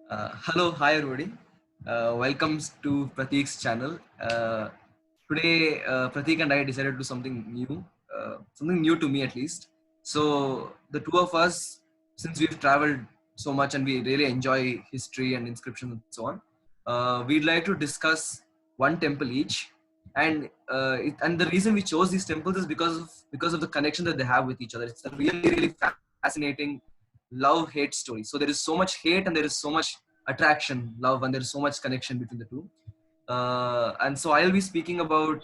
Hello, hi everybody. Welcome to Pratik's channel. Today, Pratik and I decided to do something new to me at least. So the two of us, since we've traveled so much and we really enjoy history and inscriptions and so on, we'd like to discuss one temple each. And the reason we chose these temples is because of the connection that they have with each other. It's a really fascinating love-hate story. So there is so much hate and there is so much attraction, love, and there is so much connection between the two. And so I'll be speaking about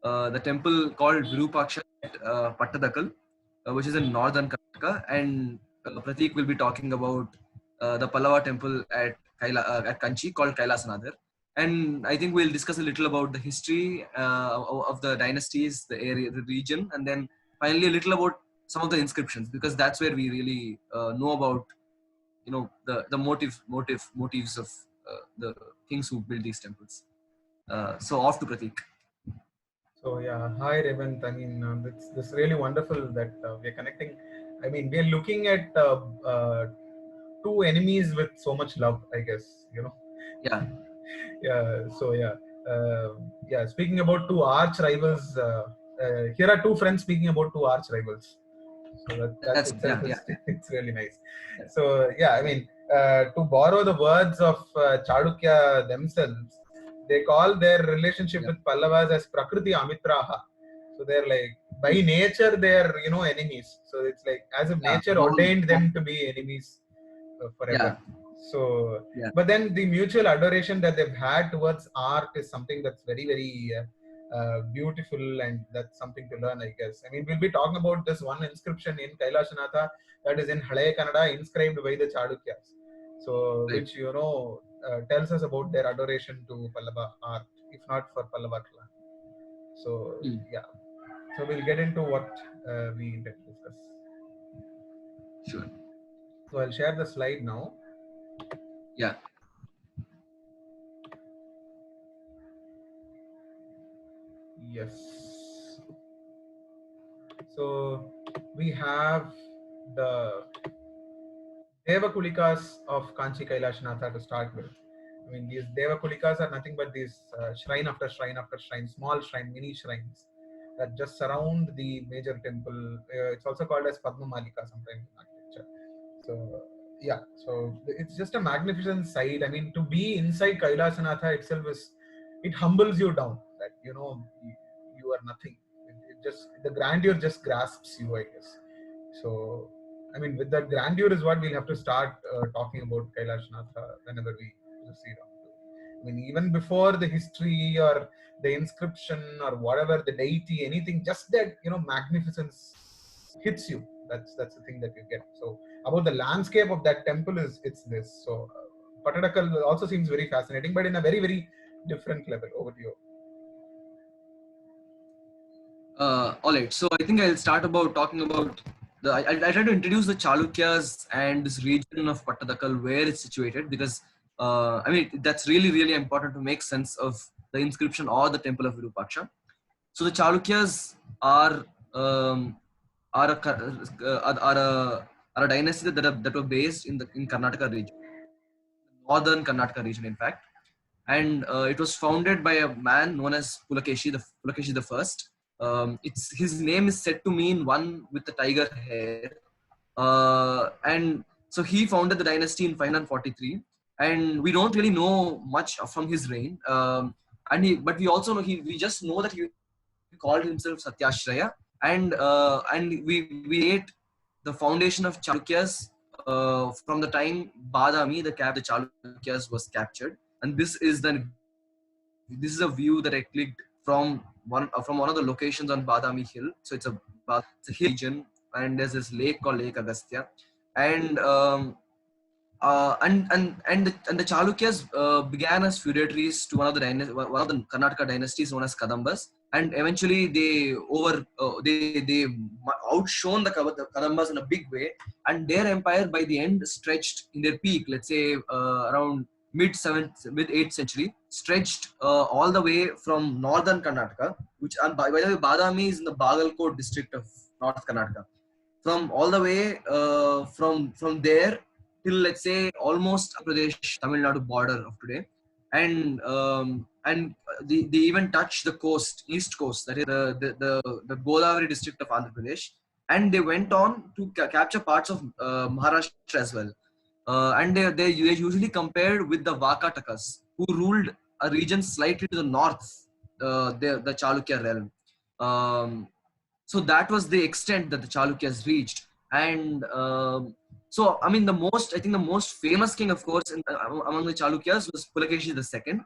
the temple called Virupaksha at Pattadakkal, which is in northern Karnataka, and Pratik will be talking about the Pallava temple at Kanchi called Kailasanatha. And I think we'll discuss a little about the history of the dynasties, the area, the region, and then finally a little about some of the inscriptions, because that's where we really know about the motives of the kings who built these temples. So off to Pratik. So yeah, hi Revanth. I mean, this really wonderful that we're connecting. I mean, we're looking at two enemies with so much love. I guess you know. Yeah. Yeah. So yeah, yeah. Speaking about two arch rivals, here are two friends speaking about two arch rivals. So that That's itself yeah, is yeah. it's really nice. Yeah. So yeah, I mean, to borrow the words of Chalukya themselves, they call their relationship Yeah. with Pallavas as Prakruti Amitra. So they're like by nature they're enemies. So it's like as if Yeah, nature ordained them to be enemies yeah, forever. So, yeah, but then the mutual adoration that they've had towards art is something that's very beautiful, and that's something to learn, I guess. I mean, we'll be talking about this one inscription in Kailasanatha that is in Hale Kannada, inscribed by the Chalukyas. So, right. which tells us about their adoration to Pallava art, if not for Pallava clan. So, Hmm. yeah. So we'll get into what we intend to discuss. Sure. So I'll share the slide now. Yeah. Yes. So we have the Devakulikas of Kanchi Kailasanatha to start with. I mean, these Devakulikas are nothing but these shrine after shrine after shrine, small shrine, mini shrines that just surround the major temple. It's also called as Padma Malika sometimes in architecture. So yeah, so it's just a magnificent sight. I mean, to be inside Kailasanatha itself it humbles you down. That you are nothing. It just the grandeur just grasps you, I guess. So I mean, with that grandeur is what we'll have to start talking about Kailashanatha whenever we proceed on to. I mean, even before the history or the inscription or whatever, the deity, anything, just that magnificence hits you. That's the thing that you get. So about the landscape of that temple it's this. So Pattadakkal also seems very fascinating, but in a very different level. Over to you. All right. So I think I'll start about talking about I try to introduce the Chalukyas and this region of Pattadakkal where it's situated, because I mean that's really important to make sense of the inscription or the temple of Virupaksha. So the Chalukyas are um, are a are a dynasty that were based in Karnataka region, northern Karnataka region, in fact. And it was founded by a man known as Pulakeshi the First. It's his name is said to mean one with the tiger hair, and so he founded the dynasty in 543. And we don't really know much from his reign. But we also know we just know that he called himself Satyashraya, and we ate the foundation of Chalukyas from the time Badami, the Chalukyas, was captured. And this is a view that I clicked from one of the locations on Badami Hill. So it's a hill region, and there's this lake called Lake Agastya, and and the Chalukyas began as feudatories to one of the Karnataka dynasties known as Kadambas, and eventually they outshone the Kadambas in a big way, and their empire by the end stretched in their peak, let's say around mid 8th century, stretched all the way from northern Karnataka, which, and by the way, Badami is in the Bagalkot district of North Karnataka. From all the way from there till let's say almost Pradesh, Tamil Nadu border of today, and they even touch the coast, east coast, that is the Godavari district of Andhra Pradesh, and they went on to capture parts of Maharashtra as well. And they usually compared with the Vakatakas, who ruled a region slightly to the north, the Chalukya realm. Um, so that was the extent that the Chalukyas reached. And so I mean, I think the most famous king, of course, among the Chalukyas was Pulakeshi II,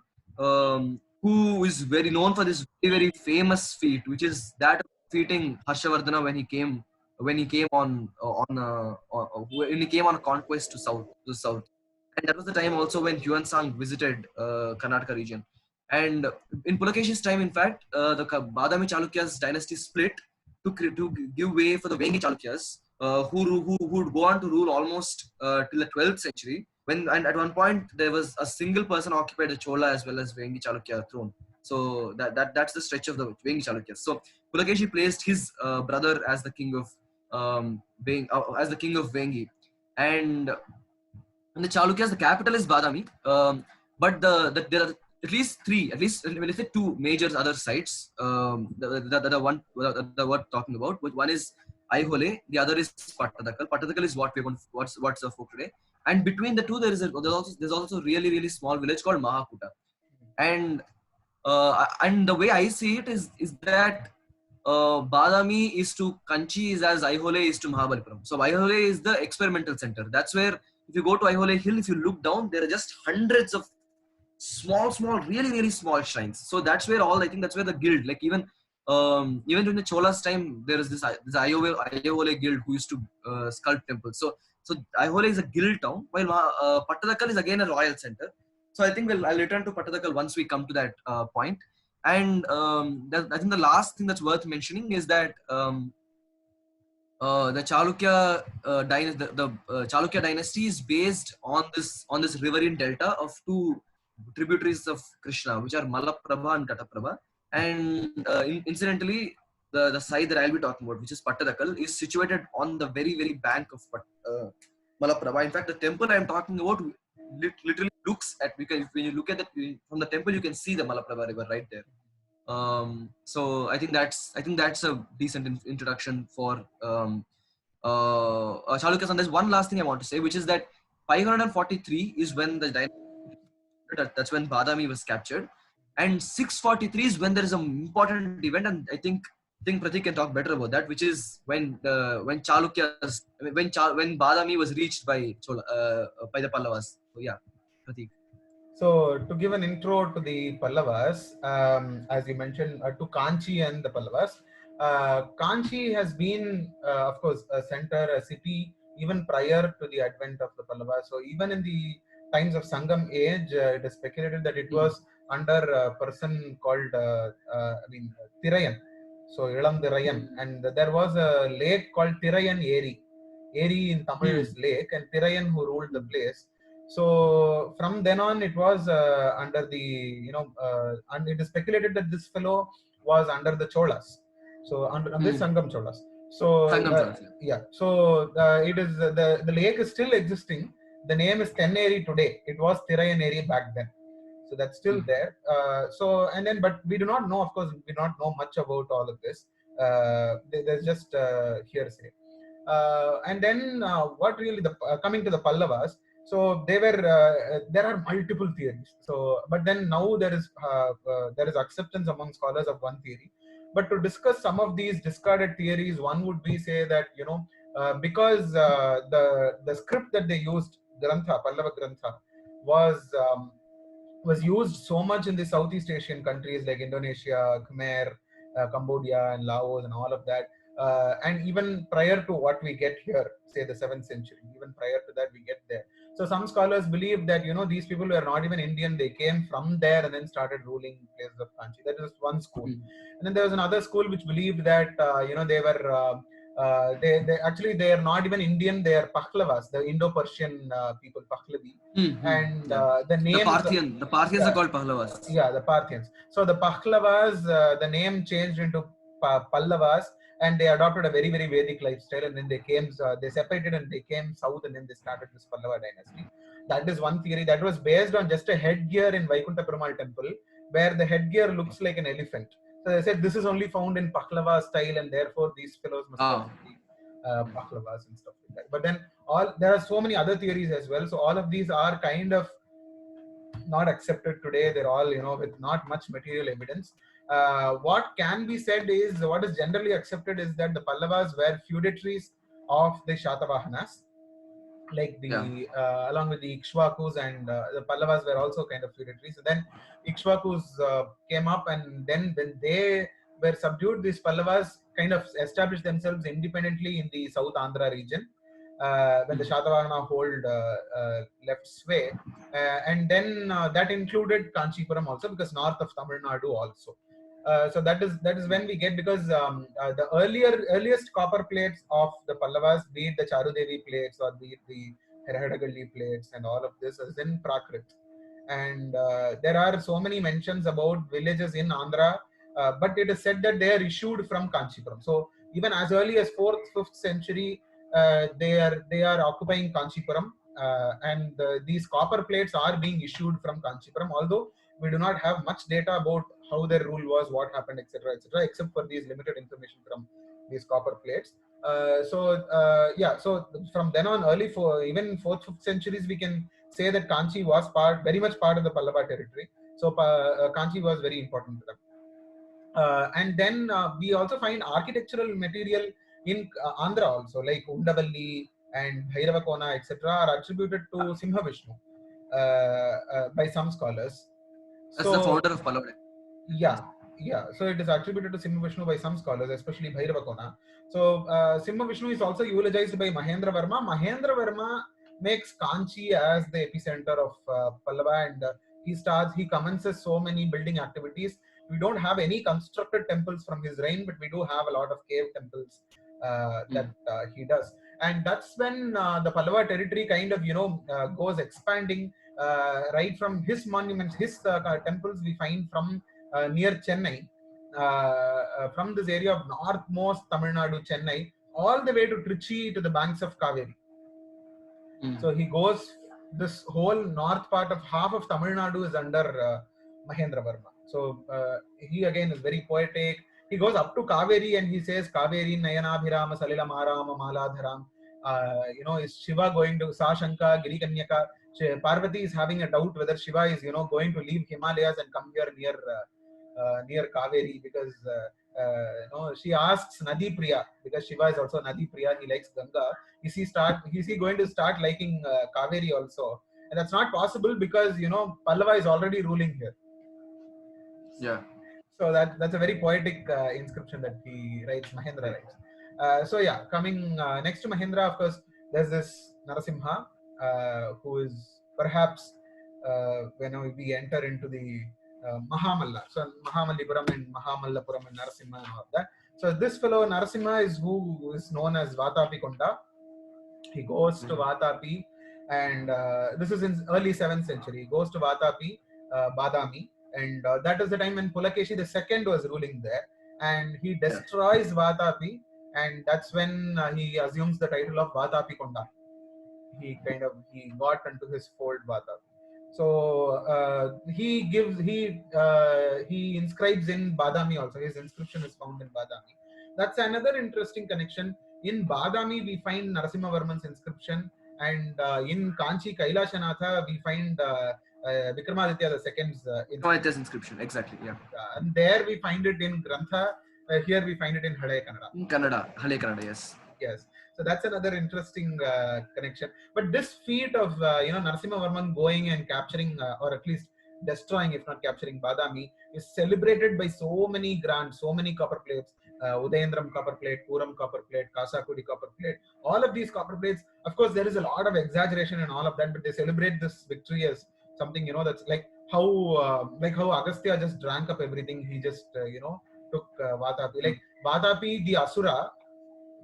who is very known for this very, very famous feat, which is that of defeating Harshavardhana when he came when he came on a conquest to the south. And that was the time also when Yuan Sang visited Karnataka region. And in Pulakeshi's time, in fact, the Badami Chalukyas dynasty split to give way for the Vengi Chalukyas, who would go on to rule almost till the 12th century. And at one point there was a single person occupied the Chola as well as Vengi Chalukya throne. So that's the stretch of the Vengi Chalukyas. So Pulakeshi placed his brother as the king of Vengi, and the Chalukyas, the capital is Badami, but there are at least let's say two major other sites that we're talking about. One is Aihole, the other is Pattadakkal. Pattadakkal is what what's the folk today. And between the two, there's also really, really small village called Mahakuta. And the way I see it is that Badami is to Kanchi is as Aihole is to Mahabalipuram. So Aihole is the experimental center. That's where if you go to Aihole Hill, if you look down, there are just hundreds of small, really, really small shrines. So that's where I think that's where the guild, like even during the Cholas time, there is this Aihole guild who used to sculpt temples. So Aihole is a guild town, while Pattadakkal is again a royal center. So I think I'll return to Pattadakkal once we come to that point. And I think the last thing that's worth mentioning is that the Chalukya Chalukya dynasty is based on this riverine delta of two tributaries of Krishna, which are Malaprabha and Kataprabha. And incidentally, the site that I'll be talking about, which is Pattadakkal, is situated on the very, very bank of Malaprabha. In fact, the temple I'm talking about literally looks at, because when you look at it from the temple, you can see the Malaprabha river right there. So I think that's a decent introduction for Chalukyas. And there's one last thing I want to say, which is that 543 is when the dynasty, that's when Badami was captured, and 643 is when there is an important event, and I think Pratik can talk better about that, which is when Chalukyas, when Badami was reached by the Pallavas. So yeah, Pratik. So to give an intro to the Pallavas, as you mentioned, to Kanchi and the Pallavas, Kanchi has been, of course, a center, a city, even prior to the advent of the Pallavas. So even in the times of Sangam age, it is speculated that it was under a person called, Thirayan. So Ilam Thirayan. And there was a lake called Thirayan Eri. Eri in Tamil is lake, and Thirayan who ruled the place. So from then on, it was under the, and it is speculated that this fellow was under the Cholas. So under this Sangam Cholas. So yeah. So it is the lake is still existing. The name is Tenneri today. It was Thirayaneri back then. So that's still there. But we do not know, of course, we do not know much about all of this. There's just hearsay. And then what really coming to the Pallavas. So they were. There are multiple theories. So, but then now there is acceptance among scholars of one theory. But to discuss some of these discarded theories, one would be say that because the script that they used, Grantha, Pallava Grantha, was used so much in the Southeast Asian countries like Indonesia, Khmer, Cambodia, and Laos, and all of that. And even prior to what we get here, say the 7th century, even prior to that, we get there. So some scholars believe that these people were not even Indian; they came from there and then started ruling places of Kanchi. That is one school. And then there was another school which believed that they were they are not even Indian; they are Pahlavas, the Indo-Persian people, Pahlavi. And the name the Parthians are called Pahlavas. Yeah, the Parthians. So the Pahlavas, the name changed into Pallavas, and they adopted a very, very Vedic lifestyle, and then they separated and they came south, and then they started this Pallava dynasty. That is one theory that was based on just a headgear in Vaikuntha Perumal temple, where the headgear looks like an elephant. So they said this is only found in Pahlava style, and therefore these fellows must also be Pahlavas and stuff like that. But then there are so many other theories as well. So all of these are kind of not accepted today. They're all, with not much material evidence. What can be said is, what is generally accepted is that the Pallavas were feudatories of the Shatavahanas, like along with the Ikshvakus, and the Pallavas were also kind of feudatories. So then Ikshvakus came up, and then when they were subdued, these Pallavas kind of established themselves independently in the South Andhra region. When the Shatavahana hold left sway, and then that included Kanchipuram also, because north of Tamil Nadu also. So that is when we get, because the earliest copper plates of the Pallavas, be it the Charudevi plates or be it the Herhadagalli plates and all of this, is in Prakrit. And there are so many mentions about villages in Andhra, but it is said that they are issued from Kanchipuram. So even as early as 4th, 5th century, they are occupying Kanchipuram, and these copper plates are being issued from Kanchipuram, although we do not have much data about how their rule was, what happened, etc., except for these limited information from these copper plates. So from then on, even 4th, 5th centuries, we can say that Kanchi was very much part of the Pallava territory. So Kanchi was very important to them. And then we also find architectural material in Andhra also, like Undavalli and Bhairavakona, etc., are attributed to Simha Vishnu by some scholars. That's the founder of Pallava. Yeah. So it is attributed to Simha Vishnu by some scholars, especially Bhairavakona. So Simha Vishnu is also eulogized by Mahendra Varma. Mahendra Varma makes Kanchi as the epicenter of Pallava, and he commences so many building activities. We don't have any constructed temples from his reign, but we do have a lot of cave temples that he does. And that's when the Pallava territory kind of, goes expanding right from his monuments, his temples we find from near Chennai, from this area of northmost Tamil Nadu, Chennai, all the way to Trichy, to the banks of Kaveri. So he goes, this whole north part of half of Tamil Nadu is under Mahendra Varma. So he again is very poetic. He goes up to Kaveri and he says, Kaveri Nayanabhirama Salila Marama Maladharam. Is Shiva going to Sashanka, Giri Kanyaka? Parvati is having a doubt whether Shiva is, going to leave Himalayas and come here near Kaveri, because she asks Nadi Priya, because Shiva is also Nadi Priya, he likes Ganga. Is he going to start liking Kaveri also? And that's not possible, because Pallava is already ruling here. Yeah. So that's a very poetic inscription that he writes, Mahendra writes. Coming next to Mahendra, of course, there's this Narasimha, who is perhaps when we enter into the Mahamalla. So Mahamallipuram and Mahamallapuram and Narasimha and all of that. So this fellow Narasimha is who is known as Vatapi Konda. He goes to Vatapi, and this is in early 7th century. He goes to Vatapi, Badami, and that is the time when Pulakeshi II was ruling there, and he destroys Vatapi, and that's when he assumes the title of Vatapi Konda. He got into his fold Vatapi. So he inscribes in Badami also. His inscription is found in Badami. That's another interesting connection. In Badami, we find Narasimha Varman's inscription, and in Kanchi Kailasanatha, we find Vikramaditya II's inscription. Exactly, yeah. And there we find it in Grantha. Here we find it in Hale Kannada. In Hale Kannada, yes. Yes. So that's another interesting connection. But this feat of Narasimha Varman going and capturing, or at least destroying, if not capturing, Badami, is celebrated by so many grants, so many copper plates. Udayendram copper plate, Puram copper plate, Kasakudi copper plate. All of these copper plates, of course, there is a lot of exaggeration and all of that, but they celebrate this victory as something, that's like how Agastya just drank up everything. He just took Vatapi. Like Vatapi, the Asura,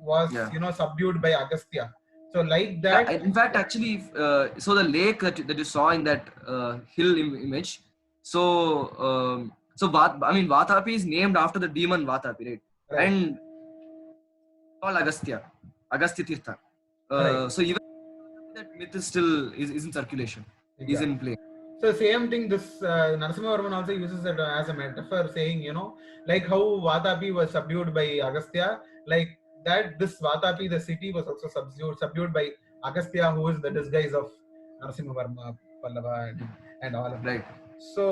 was subdued by Agastya. So like that. Yeah, in fact, actually, so the lake that you saw in that hill image. So Vatapi is named after the demon Vatapi, right? And called Agastya Tirtha. Right. So even that myth is still is in circulation, is in Exactly. play. So same thing. This Narasimhavarman also uses it as a metaphor, saying, like how Vatapi was subdued by Agastya, like that. This Vatapi, the city, was also subdued by Agastya, who is the disguise of Narasimhavarma, Pallava, and all of them. Right. So